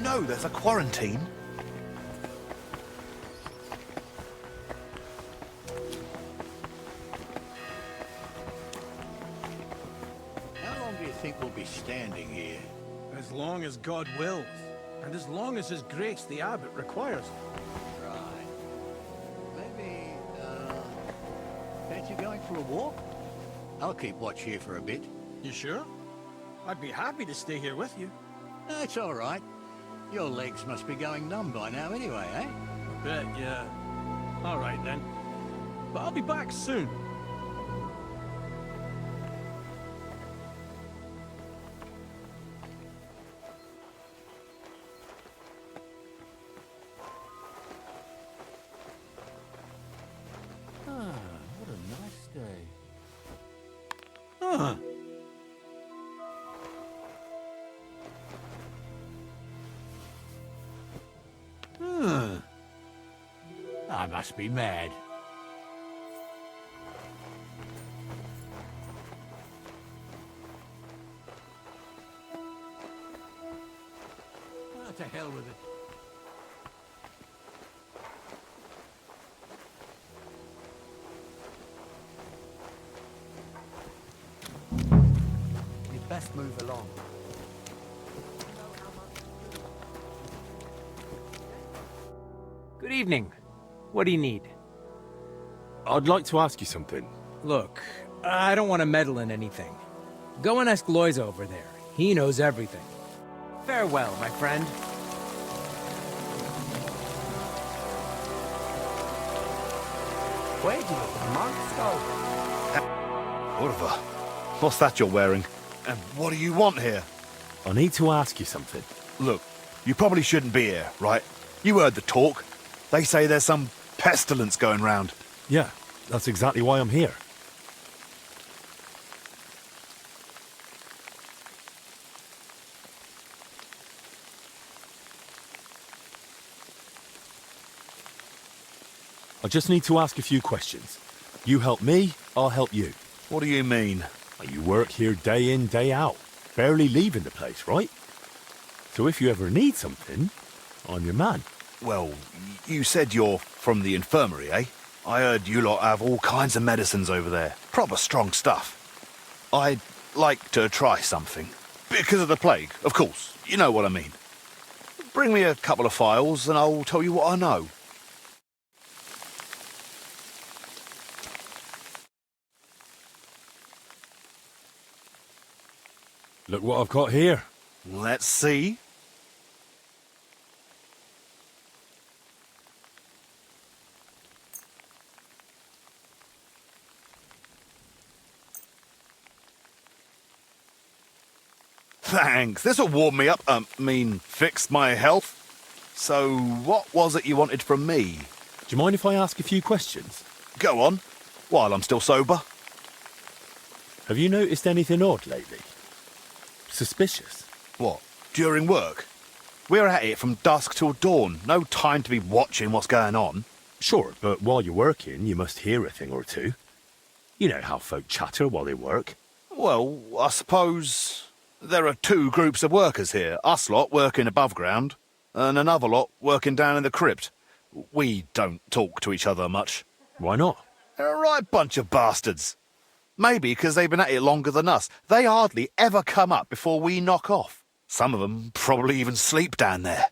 know there's a quarantine? How long do you think we'll be standing here? As long as God wills, and as long as His grace the abbot requires. Right. Maybe, fancy going for a walk? I'll keep watch here for a bit. You sure? I'd be happy to stay here with you. That's all right. Your legs must be going numb by now anyway, eh? I bet, yeah. All right then. But I'll be back soon. What a nice day. Huh. I must be mad. To hell with it. You'd best move along. Good evening. What do you need? I'd like to ask you something. Look, I don't want to meddle in anything. Go and ask Loiza over there. He knows everything. Farewell, my friend. Where do the monks go? Urva, what's that you're wearing? And what do you want here? I need to ask you something. Look, you probably shouldn't be here, right? You heard the talk. They say there's some pestilence going round. Yeah, that's exactly why I'm here. I just need to ask a few questions. You help me, I'll help you. What do you mean? You work here day in, day out, barely leaving the place, right? So if you ever need something, I'm your man. Well, you said you're from the infirmary, eh? I heard you lot have all kinds of medicines over there. Proper strong stuff. I'd like to try something. Because of the plague, of course. You know what I mean. Bring me a couple of phials and I'll tell you what I know. Look what I've got here. Let's see. Thanks. This'll warm me up. Fix my health. So, what was it you wanted from me? Do you mind if I ask a few questions? Go on, while I'm still sober. Have you noticed anything odd lately? Suspicious? What, during work? We're at it from dusk till dawn. No time to be watching what's going on. Sure, but while you're working, you must hear a thing or two. You know how folk chatter while they work. Well, I suppose there are two groups of workers here. Us lot working above ground, and another lot working down in the crypt. We don't talk to each other much. Why not? They're a right bunch of bastards. Maybe because they've been at it longer than us. They hardly ever come up before we knock off. Some of them probably even sleep down there.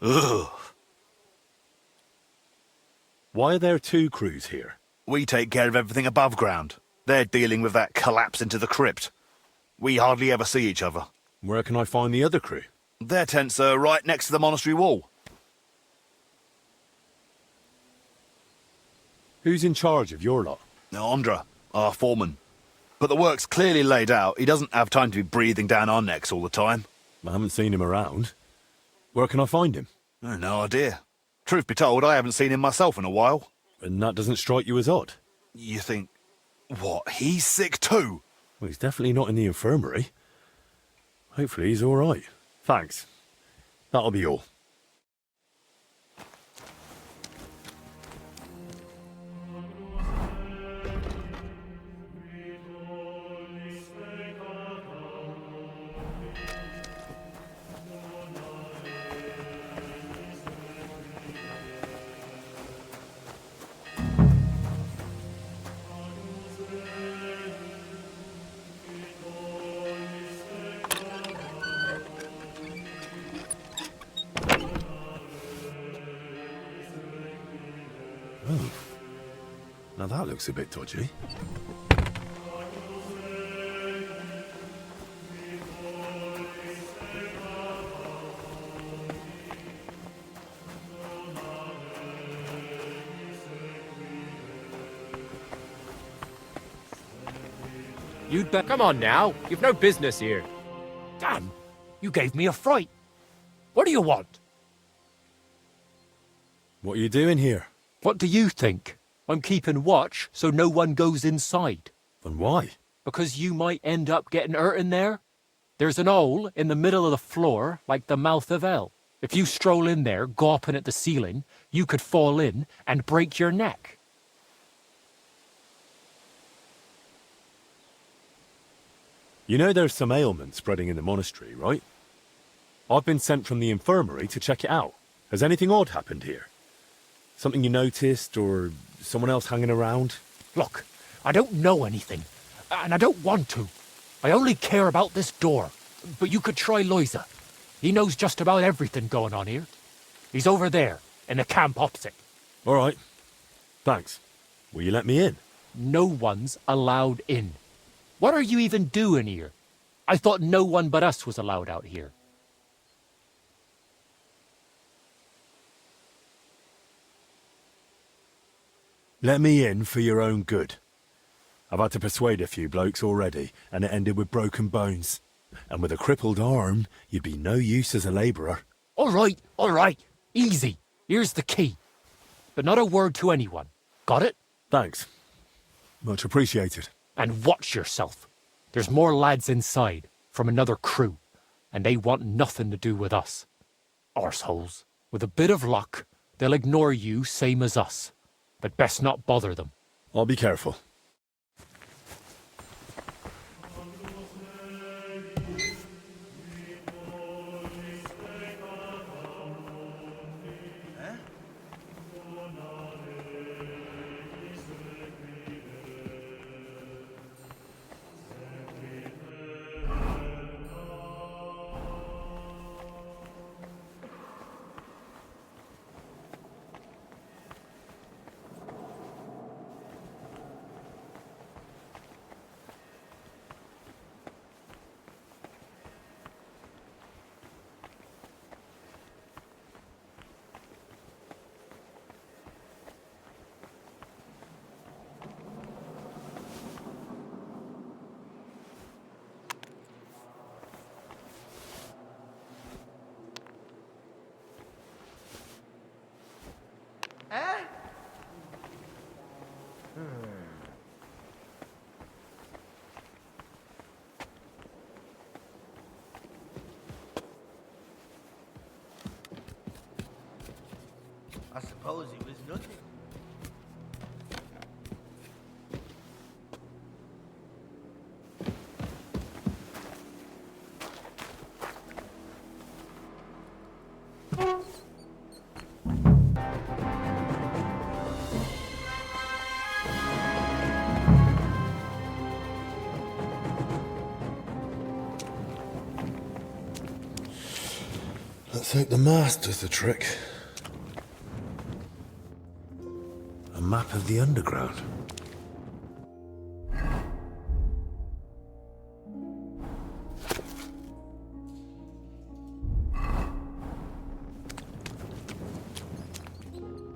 Ugh. Why are there two crews here? We take care of everything above ground. They're dealing with that collapse into the crypt. We hardly ever see each other. Where can I find the other crew? Their tents are right next to the monastery wall. Who's in charge of your lot? Andra, our foreman. But the work's clearly laid out. He doesn't have time to be breathing down our necks all the time. I haven't seen him around. Where can I find him? No idea. Truth be told, I haven't seen him myself in a while. And that doesn't strike you as odd? You think, what, he's sick too? Well, he's definitely not in the infirmary. Hopefully he's all right. Thanks. That'll be all. Oh. Now that looks a bit dodgy. You'd bet. Come on now. You've no business here. Damn, you gave me a fright. What do you want? What are you doing here? What do you think? I'm keeping watch so no one goes inside. And why? Because you might end up getting hurt in there. There's an hole in the middle of the floor like the mouth of hell. If you stroll in there gawping at the ceiling, you could fall in and break your neck. You know there's some ailment spreading in the monastery, right? I've been sent from the infirmary to check it out. Has anything odd happened here? Something you noticed, or someone else hanging around? Look, I don't know anything, and I don't want to. I only care about this door. But you could try Loiza. He knows just about everything going on here. He's over there, in the camp opposite. All right. Thanks. Will you let me in? No one's allowed in. What are you even doing here? I thought no one but us was allowed out here. Let me in for your own good. I've had to persuade a few blokes already, and it ended with broken bones. And with a crippled arm, you'd be no use as a labourer. All right. Easy. Here's the key. But not a word to anyone. Got it? Thanks. Much appreciated. And watch yourself. There's more lads inside, from another crew, and they want nothing to do with us. Arseholes. With a bit of luck, they'll ignore you same as us. But best not bother them. I'll be careful. I suppose it was nothing. Let's hope the mast does the trick. A map of the underground.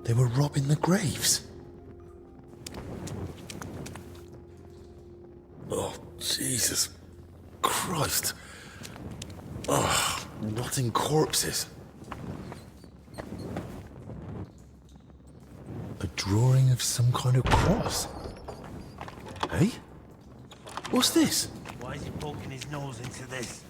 They were robbing the graves. Oh, Jesus Christ. Oh, rotting corpses. A drawing of some kind of cross. Hey? What's this? Why is he poking his nose into this?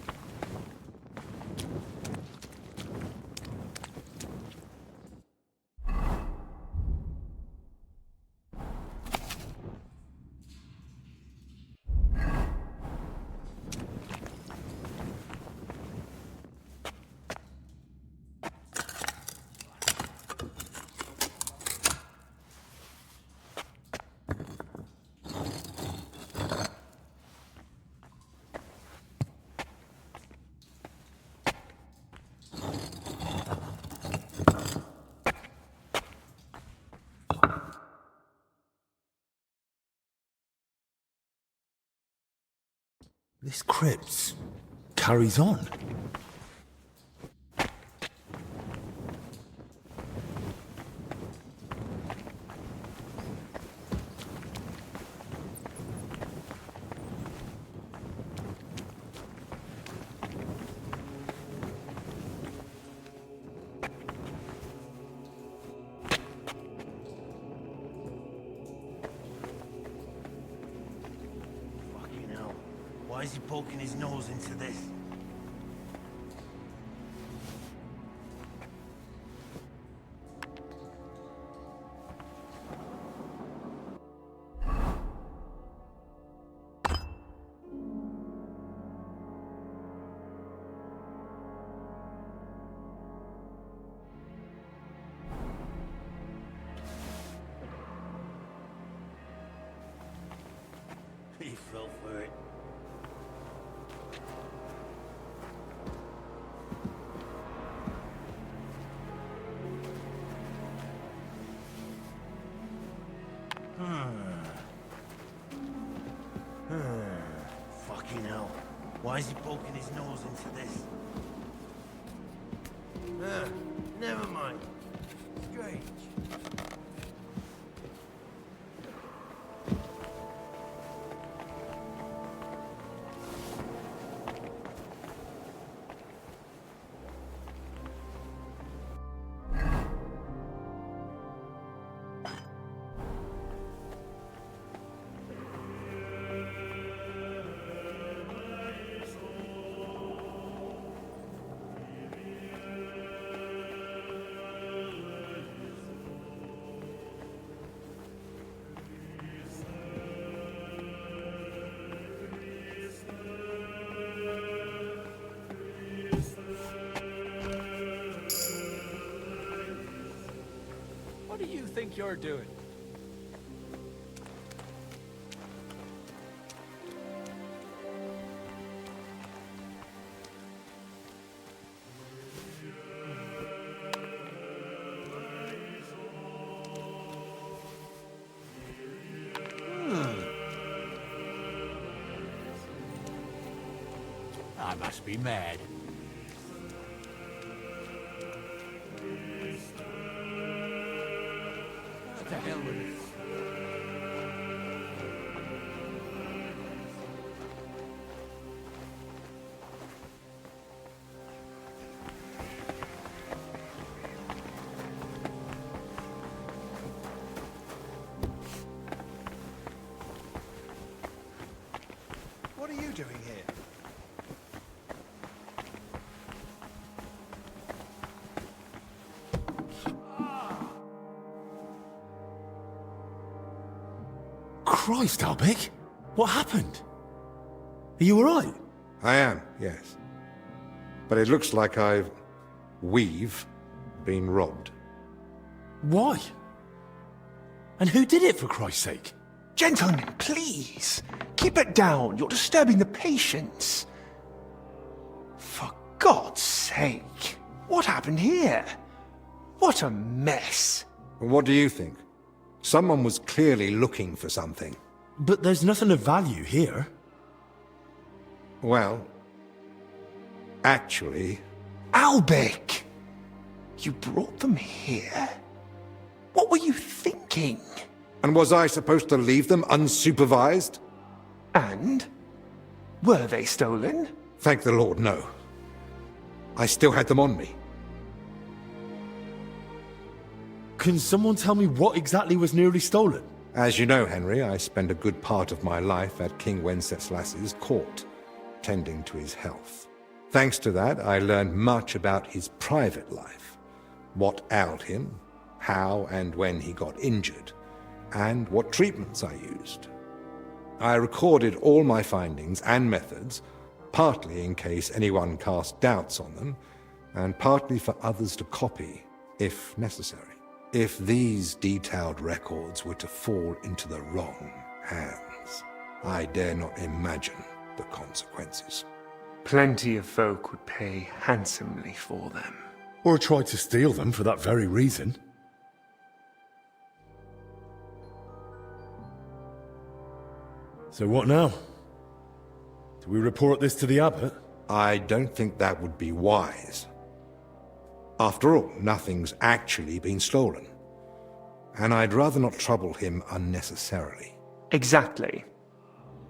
This crypt carries on. Fucking hell. Why is he poking his nose into this? He fell for it. Fucking hell. Why is he poking his nose into this? Never mind. Strange. What do you think you're doing? I must be mad. What the hell with it? What are you doing here? Christ, Albig! What happened? Are you alright? I am, yes. But it looks like we've been robbed. Why? And who did it, for Christ's sake? Gentlemen, please, keep it down. You're disturbing the patients. For God's sake, what happened here? What a mess. What do you think? Someone was clearly looking for something. But there's nothing of value here. Well, actually, Albig, you brought them here? What were you thinking? and was I supposed to leave them unsupervised? And? Were they stolen? Thank the Lord, no. I still had them on me. Can someone tell me what exactly was nearly stolen? As you know, Henry, I spent a good part of my life at King Wenceslas's court, tending to his health. Thanks to that, I learned much about his private life, what ailed him, how and when he got injured, and what treatments I used. I recorded all my findings and methods, partly in case anyone cast doubts on them, and partly for others to copy, if necessary. If these detailed records were to fall into the wrong hands, I dare not imagine the consequences. Plenty of folk would pay handsomely for them. Or tried to steal them for that very reason. So what now? Do we report this to the abbot? I don't think that would be wise. After all, nothing's actually been stolen. And I'd rather not trouble him unnecessarily. Exactly.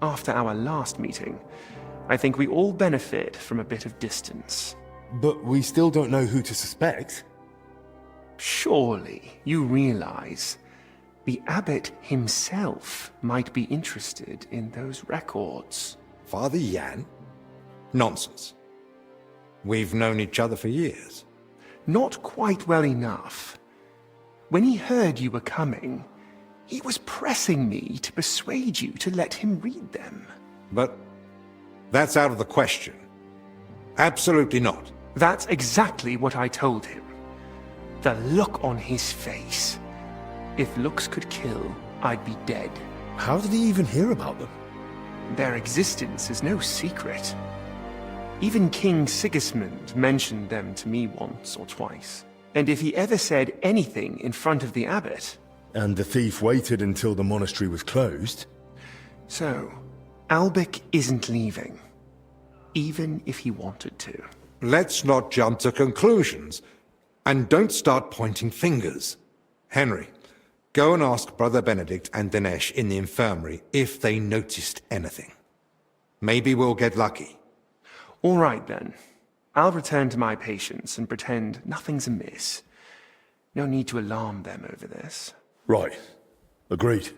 After our last meeting, I think we all benefit from a bit of distance. But we still don't know who to suspect. Surely you realize the abbot himself might be interested in those records. Father Yan? Nonsense. We've known each other for years. Not quite well enough. When he heard you were coming, he was pressing me to persuade you to let him read them. But that's out of the question. Absolutely not. That's exactly what I told him. The look on his face. If looks could kill, I'd be dead. How did he even hear about them? Their existence is no secret. Even King Sigismund mentioned them to me once or twice. And if he ever said anything in front of the abbot... And the thief waited until the monastery was closed? So, Albic isn't leaving. Even if he wanted to. Let's not jump to conclusions. And don't start pointing fingers. Henry, go and ask Brother Benedict and Dinesh in the infirmary if they noticed anything. Maybe we'll get lucky. All right, then. I'll return to my patients and pretend nothing's amiss. No need to alarm them over this. Right. Agreed.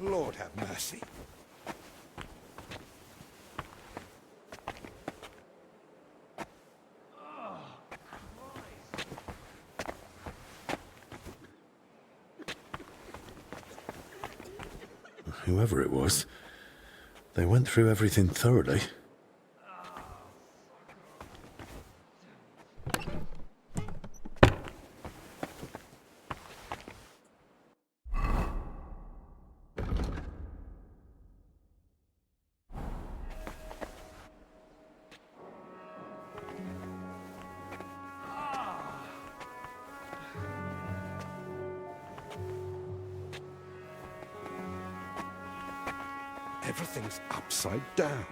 Lord have mercy. Whoever it was, they went through everything thoroughly. Everything's upside down.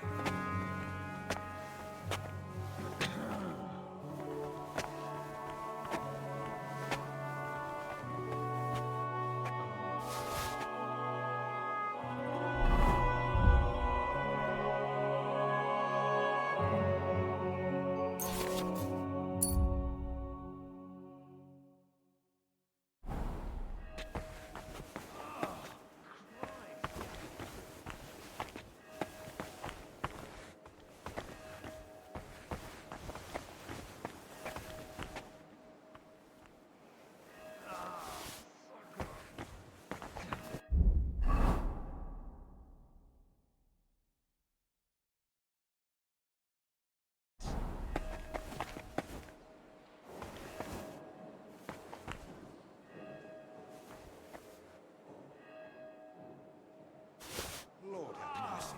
Lord have mercy.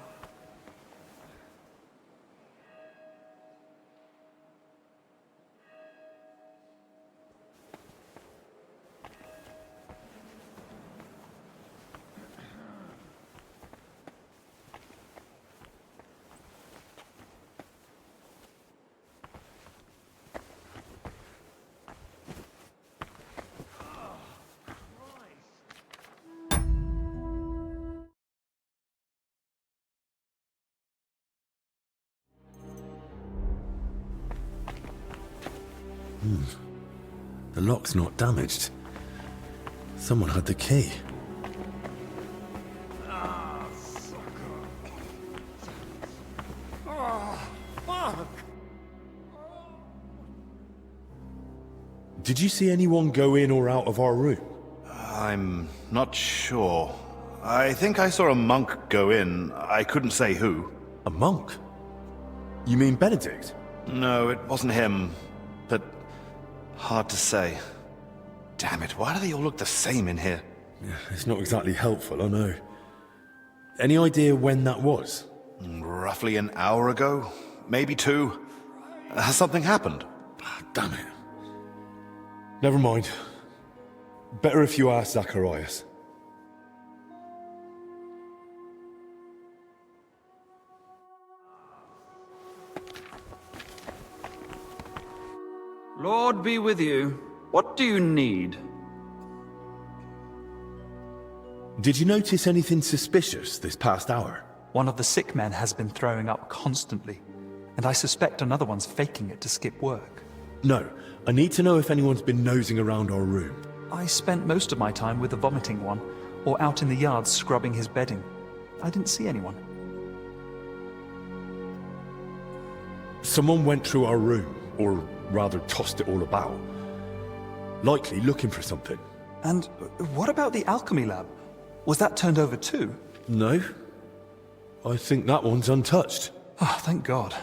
The lock's not damaged. Someone had the key. Did you see anyone go in or out of our room? I'm not sure. I think I saw a monk go in. I couldn't say who. A monk? You mean Benedict? No, it wasn't him. But hard to say. Damn it, why do they all look the same in here? It's not exactly helpful, I know. Any idea when that was? Roughly an hour ago? Maybe 2. Has something happened? Damn it. Never mind. Better if you ask Zacharias. Lord be with you. What do you need? Did you notice anything suspicious this past hour? One of the sick men has been throwing up constantly, and I suspect another one's faking it to skip work. No, I need to know if anyone's been nosing around our room. I spent most of my time with the vomiting one, or out in the yard scrubbing his bedding. I didn't see anyone. Someone went through our room, or rather tossed it all about. Likely looking for something. And what about the alchemy lab? Was that turned over too? No. I think that one's untouched. Oh, thank God.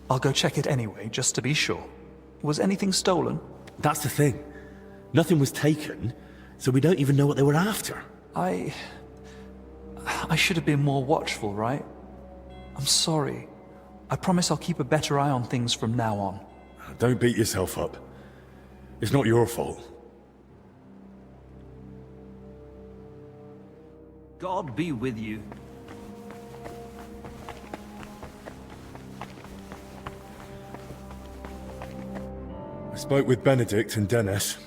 I'll go check it anyway, just to be sure. Was anything stolen? That's the thing. Nothing was taken, so we don't even know what they were after. I should have been more watchful, right? I'm sorry. I promise I'll keep a better eye on things from now on. Don't beat yourself up. It's not your fault. God be with you. I spoke with Benedict and Dennis.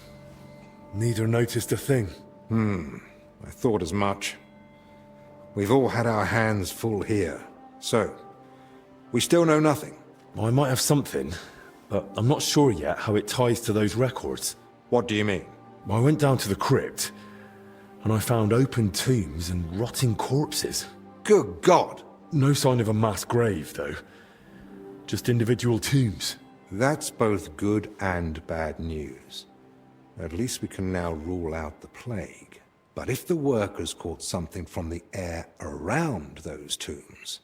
Neither noticed a thing. I thought as much. We've all had our hands full here. So, we still know nothing. I might have something, but I'm not sure yet how it ties to those records. What do you mean? I went down to the crypt, and I found open tombs and rotting corpses. Good God! No sign of a mass grave, though. Just individual tombs. That's both good and bad news. At least we can now rule out the plague. But if the workers caught something from the air around those tombs,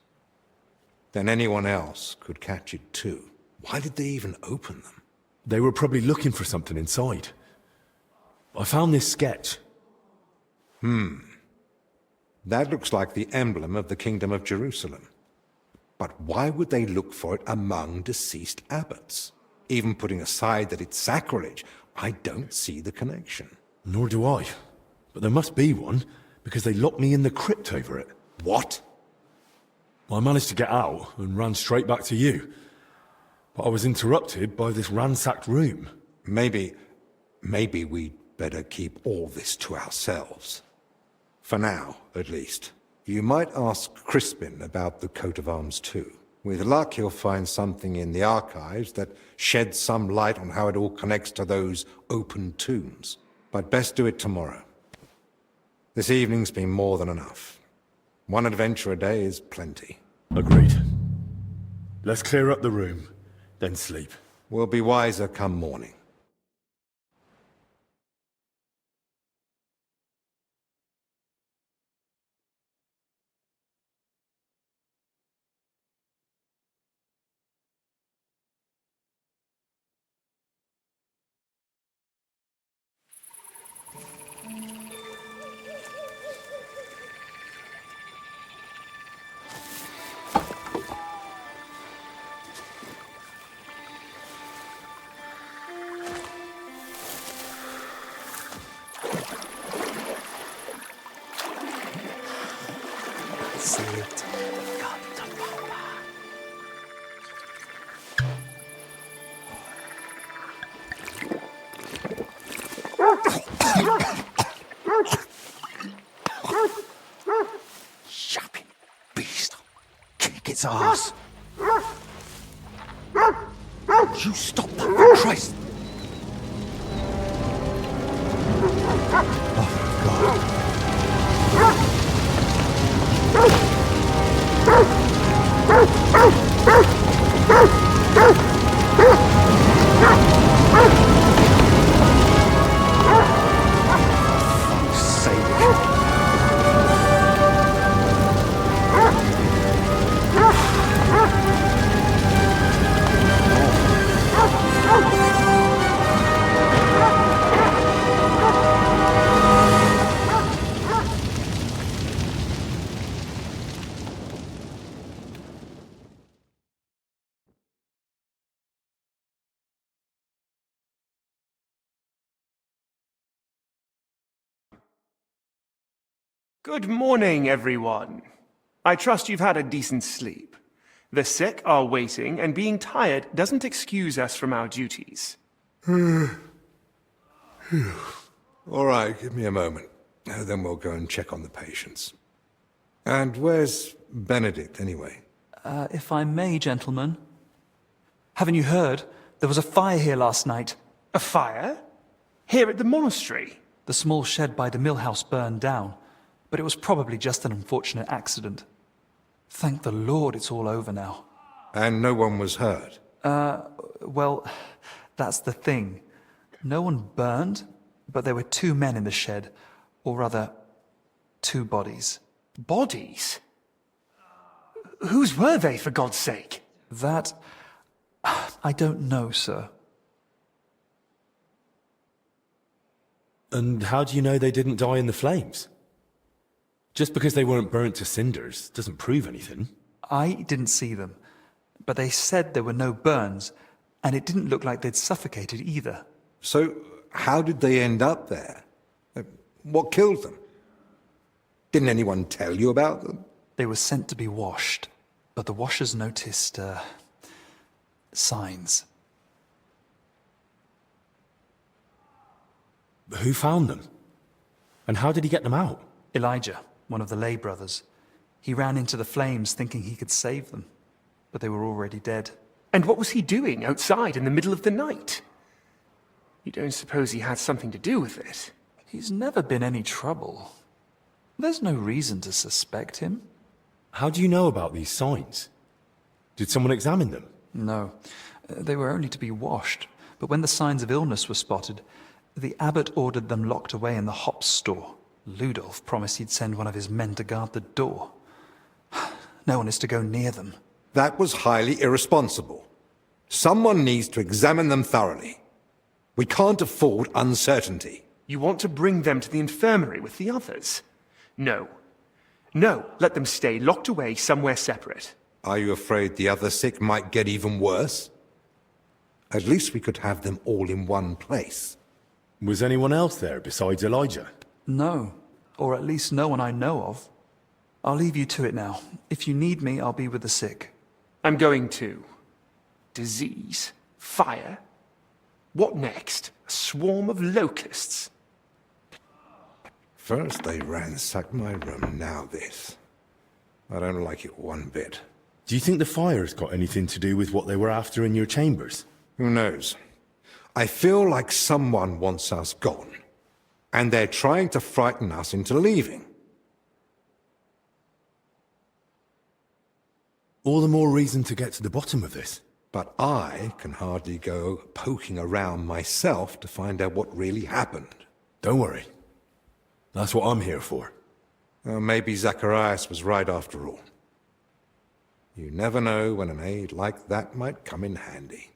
then anyone else could catch it too. Why did they even open them? They were probably looking for something inside. I found this sketch. That looks like the emblem of the Kingdom of Jerusalem. But why would they look for it among deceased abbots? Even putting aside that it's sacrilege, I don't see the connection. Nor do I. But there must be one, because they locked me in the crypt over it. What? I managed to get out and ran straight back to you. But I was interrupted by this ransacked room. Maybe we'd better keep all this to ourselves. For now, at least. You might ask Crispin about the coat of arms too. With luck, he'll find something in the archives that sheds some light on how it all connects to those open tombs. But best do it tomorrow. This evening's been more than enough. One adventure a day is plenty. Agreed. Let's clear up the room, then sleep. We'll be wiser come morning. Yapping beast. Kick its ass. You stop that, for Christ! Good morning, everyone. I trust you've had a decent sleep. The sick are waiting, and being tired doesn't excuse us from our duties. All right, give me a moment. Then we'll go and check on the patients. And where's Benedict, anyway? If I may, gentlemen. Haven't you heard? There was a fire here last night. A fire? Here at the monastery? The small shed by the mill house burned down, but it was probably just an unfortunate accident. Thank the Lord it's all over now. And no one was hurt? Well, that's the thing. No one burned, but there were 2 men in the shed. Or rather, 2 bodies. Bodies? Whose were they, for God's sake? That... I don't know, sir. And how do you know they didn't die in the flames? Just because they weren't burnt to cinders doesn't prove anything. I didn't see them, but they said there were no burns, and it didn't look like they'd suffocated either. So, how did they end up there? What killed them? Didn't anyone tell you about them? They were sent to be washed, but the washers noticed, signs. Who found them? And how did he get them out? Elijah, one of the lay brothers. He ran into the flames thinking he could save them, but they were already dead. And what was he doing outside in the middle of the night? You don't suppose he had something to do with it? He's never been any trouble. There's no reason to suspect him. How do you know about these signs? Did someone examine them? No, they were only to be washed, but when the signs of illness were spotted, the abbot ordered them locked away in the hops store. Ludolf promised he'd send one of his men to guard the door. No one is to go near them. That was highly irresponsible. Someone needs to examine them thoroughly. We can't afford uncertainty. You want to bring them to the infirmary with the others? No. No, let them stay locked away somewhere separate. Are you afraid the other sick might get even worse? At least we could have them all in one place. Was anyone else there besides Elijah? No, or at least no one I know of. I'll leave you to it now. If you need me, I'll be with the sick. I'm going to. Disease? Fire? What next? A swarm of locusts? First they ransacked my room, now this. I don't like it one bit. Do you think the fire's got anything to do with what they were after in your chambers? Who knows? I feel like someone wants us gone, and they're trying to frighten us into leaving. All the more reason to get to the bottom of this. But I can hardly go poking around myself to find out what really happened. Don't worry. That's what I'm here for. Maybe Zacharias was right after all. You never know when an aid like that might come in handy.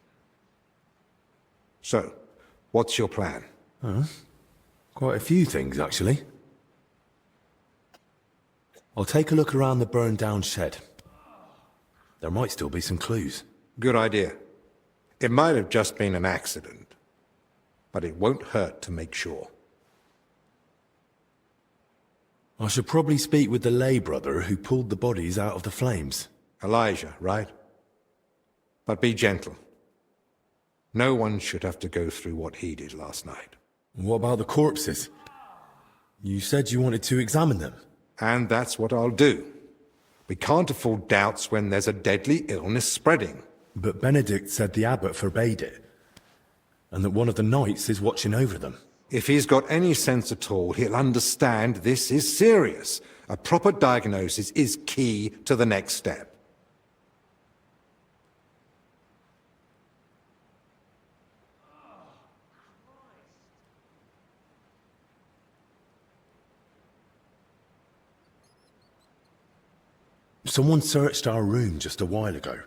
So, what's your plan? Quite a few things, actually. I'll take a look around the burned-down shed. There might still be some clues. Good idea. It might have just been an accident, but it won't hurt to make sure. I should probably speak with the lay brother who pulled the bodies out of the flames. Elijah, right? But be gentle. No one should have to go through what he did last night. What about the corpses? You said you wanted to examine them. And that's what I'll do. We can't afford doubts when there's a deadly illness spreading. But Benedict said the abbot forbade it, and that one of the knights is watching over them. If he's got any sense at all, he'll understand this is serious. A proper diagnosis is key to the next step. Someone searched our room just a while ago.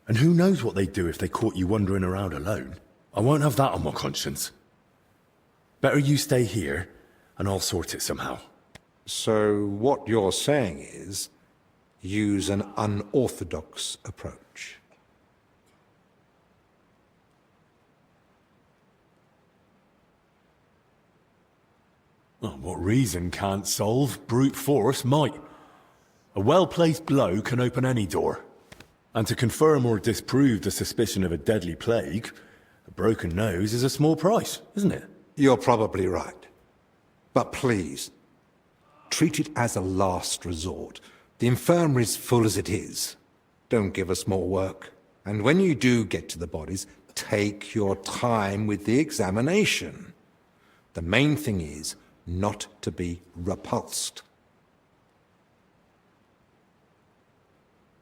And who knows what they'd do if they caught you wandering around alone. I won't have that on my conscience. Better you stay here, and I'll sort it somehow. So what you're saying is, use an unorthodox approach. Well, what reason can't solve, brute force might. A well-placed blow can open any door. And to confirm or disprove the suspicion of a deadly plague, broken nose is a small price, isn't it? You're probably right. But please, treat it as a last resort. The infirmary's full as it is. Don't give us more work. And when you do get to the bodies, take your time with the examination. The main thing is not to be repulsed.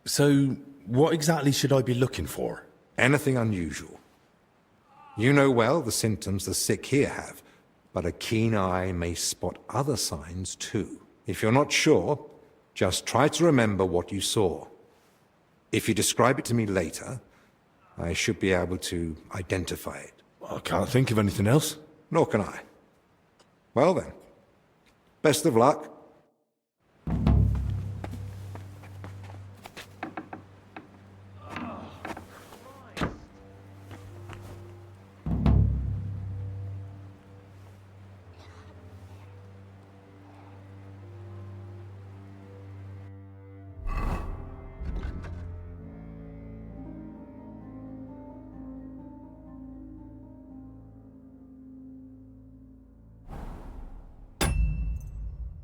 So, what exactly should I be looking for? Anything unusual. You know well the symptoms the sick here have, but a keen eye may spot other signs too. If you're not sure, just try to remember what you saw. If you describe it to me later, I should be able to identify it. I can't think of anything else. Nor can I. Well then, best of luck.